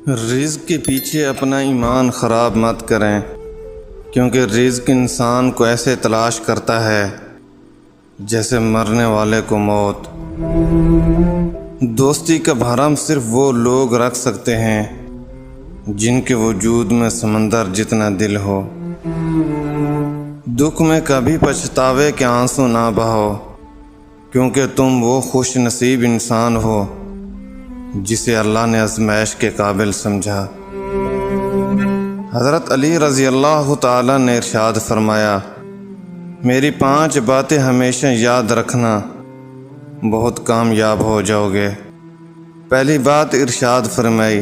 رزق کے پیچھے اپنا ایمان خراب مت کریں، کیونکہ رزق انسان کو ایسے تلاش کرتا ہے جیسے مرنے والے کو موت۔ دوستی کا بھرم صرف وہ لوگ رکھ سکتے ہیں جن کے وجود میں سمندر جتنا دل ہو۔ دکھ میں کبھی پچھتاوے کے آنسو نہ بہاؤ، کیونکہ تم وہ خوش نصیب انسان ہو جسے اللہ نے آزمائش کے قابل سمجھا۔ حضرت علی رضی اللہ تعالیٰ نے ارشاد فرمایا، میری 5 باتیں ہمیشہ یاد رکھنا، بہت کامیاب ہو جاؤ گے۔ پہلی بات ارشاد فرمائی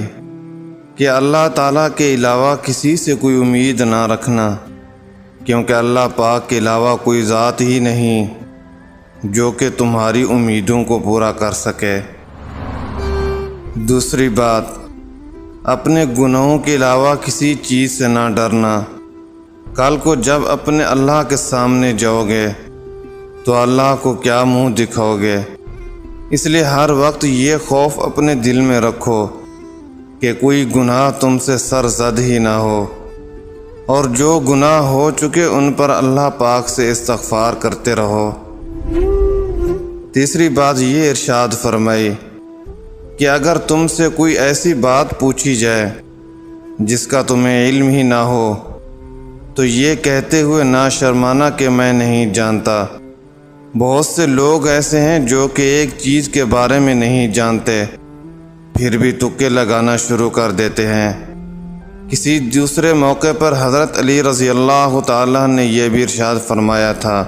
کہ اللہ تعالیٰ کے علاوہ کسی سے کوئی امید نہ رکھنا، کیونکہ اللہ پاک کے علاوہ کوئی ذات ہی نہیں جو کہ تمہاری امیدوں کو پورا کر سکے۔ دوسری بات، اپنے گناہوں کے علاوہ کسی چیز سے نہ ڈرنا۔ کل کو جب اپنے اللہ کے سامنے جاؤ گے تو اللہ کو کیا منہ دکھاؤ گے؟ اس لیے ہر وقت یہ خوف اپنے دل میں رکھو کہ کوئی گناہ تم سے سرزد ہی نہ ہو، اور جو گناہ ہو چکے ان پر اللہ پاک سے استغفار کرتے رہو۔ تیسری بات یہ ارشاد فرمائی کہ اگر تم سے کوئی ایسی بات پوچھی جائے جس کا تمہیں علم ہی نہ ہو تو یہ کہتے ہوئے نہ شرمانا کہ میں نہیں جانتا۔ بہت سے لوگ ایسے ہیں جو کہ ایک چیز کے بارے میں نہیں جانتے، پھر بھی تکے لگانا شروع کر دیتے ہیں۔ کسی دوسرے موقع پر حضرت علی رضی اللہ تعالیٰ نے یہ بھی ارشاد فرمایا تھا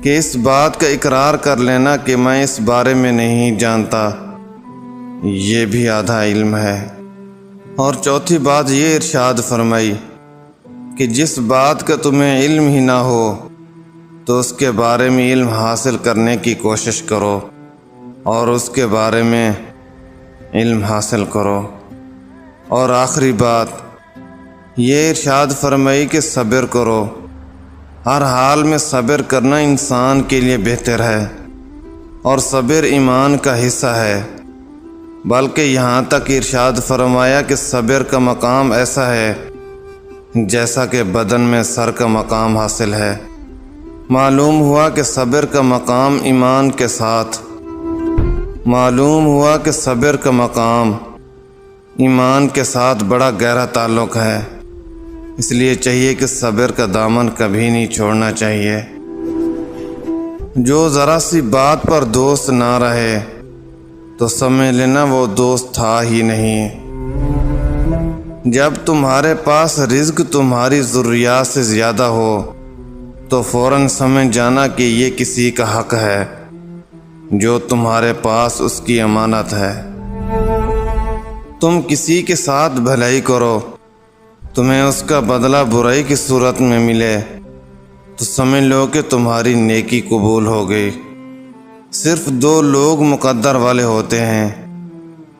کہ اس بات کا اقرار کر لینا کہ میں اس بارے میں نہیں جانتا، یہ بھی آدھا علم ہے۔ اور چوتھی بات یہ ارشاد فرمائی کہ جس بات کا تمہیں علم ہی نہ ہو تو اس کے بارے میں علم حاصل کرنے کی کوشش کرو، اور اس کے بارے میں علم حاصل کرو۔ اور آخری بات یہ ارشاد فرمائی کہ صبر کرو۔ ہر حال میں صبر کرنا انسان کے لیے بہتر ہے، اور صبر ایمان کا حصہ ہے۔ بلکہ یہاں تک ارشاد فرمایا کہ صبر کا مقام ایسا ہے جیسا کہ بدن میں سر کا مقام حاصل ہے۔ معلوم ہوا کہ صبر کا مقام ایمان کے ساتھ ایمان کے ساتھ بڑا گہرا تعلق ہے، اس لیے چاہیے کہ صبر کا دامن کبھی نہیں چھوڑنا چاہیے۔ جو ذرا سی بات پر دوست نہ رہے تو سمجھ لینا وہ دوست تھا ہی نہیں۔ جب تمہارے پاس رزق تمہاری ضروریات سے زیادہ ہو تو فوراً سمجھ جانا کہ یہ کسی کا حق ہے جو تمہارے پاس اس کی امانت ہے۔ تم کسی کے ساتھ بھلائی کرو، تمہیں اس کا بدلہ برائی کی صورت میں ملے تو سمجھ لو کہ تمہاری نیکی قبول ہو گئی۔ صرف 2 لوگ مقدر والے ہوتے ہیں،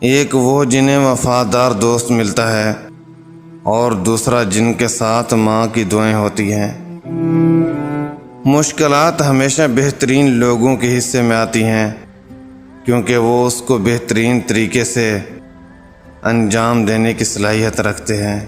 ایک وہ جنہیں وفادار دوست ملتا ہے، اور دوسرا جن کے ساتھ ماں کی دعائیں ہوتی ہیں۔ مشکلات ہمیشہ بہترین لوگوں کے حصے میں آتی ہیں، کیونکہ وہ اس کو بہترین طریقے سے انجام دینے کی صلاحیت رکھتے ہیں۔